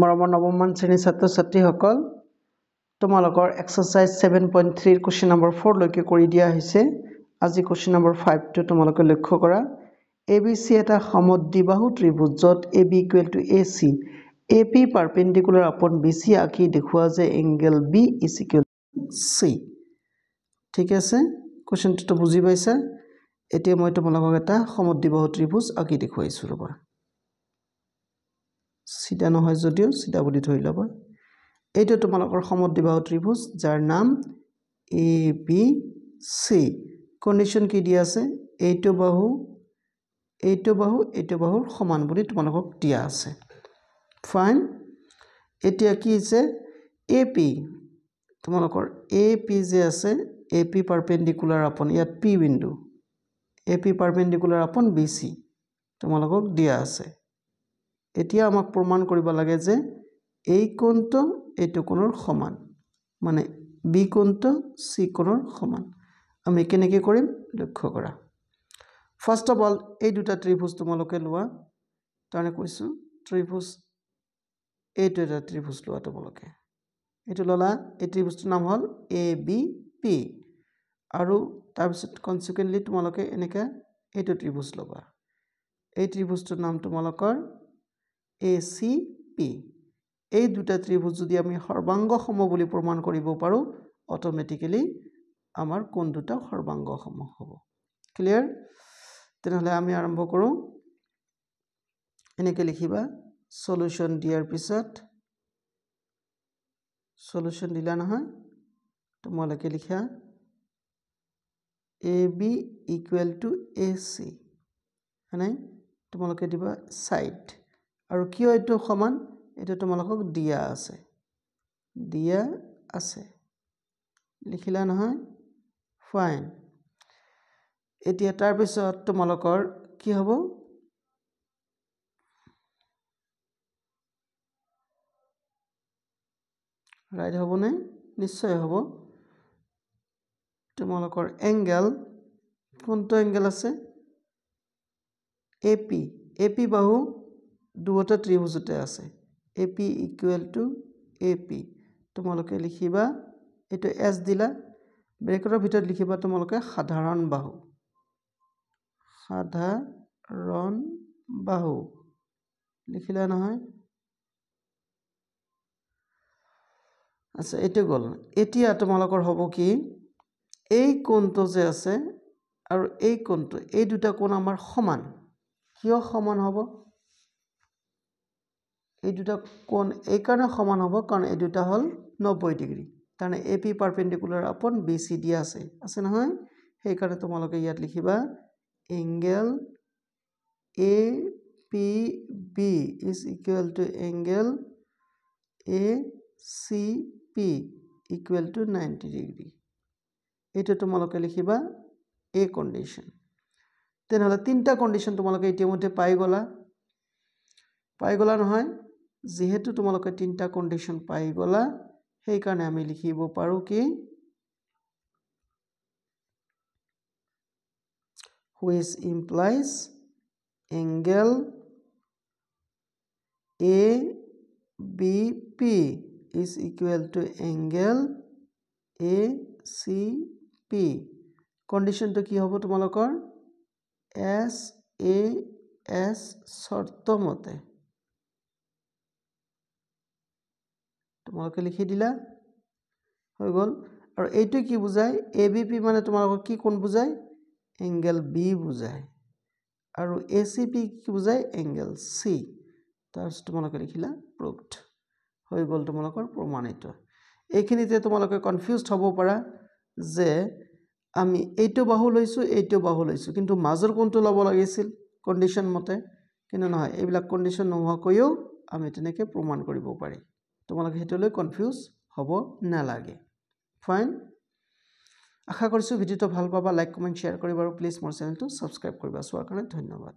মৰমৰ নৱমমান শ্ৰেণীৰ ছাত্ৰ ছাত্ৰীসকল তোমালোকৰ এক্সাৰসাইজ 7.3 ৰ কোৱেশ্চন নম্বৰ 4 লৈকে কৰি দিয়া হৈছে আজি কোৱেশ্চন নম্বৰ 5 টো তোমালোকে লক্ষ্য কৰা ABC এটা সমদ্বিবাহু ত্ৰিভুজ যত AB = AC AP পাৰপেণ্ডিকুলাৰ আপন BC আঁকি দেখুওৱা যে এংগল B = C ঠিক আছে কোৱেশ্চনটো বুজি পাইছা এতিয়া মই তোমালোকক এটা সমদ্বিবাহু ত্ৰিভুজ আঁকি দেখুৱাইছো ৰবা সিধা নহয় যদিও সিধা বুলি ধৰি লবা এইটো তোমালোকৰ সমদ্বিবাহু ত্ৰিভুজ যাৰ নাম ABC কন্ডিশন কি দিয়া আছে এইটো বাহুৰ সমান বুলি তোমালোকক দিয়া আছে ফাইন এতিয়া কি আছে AP তোমালোকৰ AP যে আছে AP পাৰপেণ্ডিকুলাৰ আপন ইয়াত P বিন্দু AP পাৰপেণ্ডিকুলাৰ আপন BC তোমালোকক দিয়া আছে এতিয়া আমাক প্ৰমাণ কৰিব লাগে যে এই কোণটো এইটো কোণৰ সমান মানে B কোণটো C কোণৰ সমান আমি কেনেকৈ কৰিম লক্ষ্য কৰা ফাৰ্স্ট অফ অল এই দুটা ত্ৰিভুজ তোমালোকে লোৱা তাৰনে কৈছো ত্ৰিভুজ এইটো এটা ত্ৰিভুজ লোৱা তোমালোকে এইটো ললা এই ত্ৰিভুজটোৰ নাম হল ABP আৰু তাৰ পিছত কনসিকুৱেন্টলি তোমালোকে এনেকা এইটো ত্ৰিভুজ লবা এই ত্ৰিভুজটোৰ নাম তোমালোকৰ ACP এই দুটা ত্ৰিভুজ যদি আমি সৰ্বাংগ সম বুলি প্ৰমাণ কৰিব পাৰো অটোমেটিক্যালি আমাৰ কোণ দুটা সৰ্বাংগ সম হ'ব ক্লিয়াৰ তেনেহলে আমি আৰম্ভ কৰো এনেকৈ লিখিবা সলিউশন দিয়াৰ পিছত সলিউশন দিলা নহয় তোমালোকে লিখা AB = AC মানে তোমালোকে দিবা সাইড আৰু কিয় এটো সমান এটা তোমালোকক দিয়া আছে লিখিলা নহয় ফাইন এতিয়া তাৰ পিছত তোমালোকৰ কি হ'ব ৰাইট হ'বনে নিশ্চয় হ'ব তোমালোকৰ এংগল কোনটো এংগল আছে AP বাহু দুটা ত্ৰিভুজতে আছে AP = AP তোমালোকে লিখিবা এটো S দিলা ব্ৰেকেটৰ ভিতৰত লিখিবা তোমালোকে সাধাৰণ বাহু লিখিলা নহয় আচ্ছা এটো গল এতিয়া তোমালোকৰ হ'ব কি এই কোণটো যে আছে আৰু এই কোণটো এই দুটা কোণ আমাৰ সমান কিয় সমান হ'ব এই দুটা কোণ এই কাৰণে সমান হ'ব কাৰণ এই দুটা হল 90 ডিগ্ৰী তাৰনে AP পাৰপেণ্ডিকুলাৰ আপন BC দিয়া আছে নহয় সেই কাৰণে তোমালোকে ইয়াত লিখিবা angle APB = angle ACP = 90 degree এইটো তোমালোকে লিখিবা A কন্ডিশন তেনেহলে তিনটা কন্ডিশন তোমালোকে ইতিমধ্যে পাই গলা নহয় যেহেতু তোমালোকে তিনটা কন্ডিশন পাই গলা সেই কাৰণে আমি লিখিব পাৰো কি which implies angle ABP is equal to angle ACP condition to কি হ'ব তোমালোকৰ SAS শৰ্ত মতে তোমালোকে লিখি দিলা হৈ গল আৰু এইটো কি বুজায় ABP মানে তোমালোকৰ কি কোণ বুজায় এংগল B বুজায় আৰু ACP কি বুজায় এংগল C তাৰপিছত তোমালোকে লিখিলা প্ৰুভড হৈ গল তোমালোকৰ প্ৰমাণিত এইখিনিতে তোমালোকে কনফিউজড হ'ব পাৰা যে আমি এইটো বাহু লৈছো কিন্তু মাজৰ কোণটো লব লাগিছিল কন্ডিশন মতে কিন্তু নহয় এইবিলাক কন্ডিশন নোহোৱাকৈও আমি তেনেকৈ প্ৰমাণ কৰিব পাৰি তোমালোকে হেতুলৈ কনফিউজ হ'ব নালাগে ফাইন আশা কৰিছো ভিডিওটো ভাল পাবা লাইক কমেন্ট শেয়াৰ কৰিবা আৰু প্লিজ মোৰ চেনেলটো সাবস্ক্ৰাইব কৰিবা সোৱাৰ কাৰণে ধন্যবাদ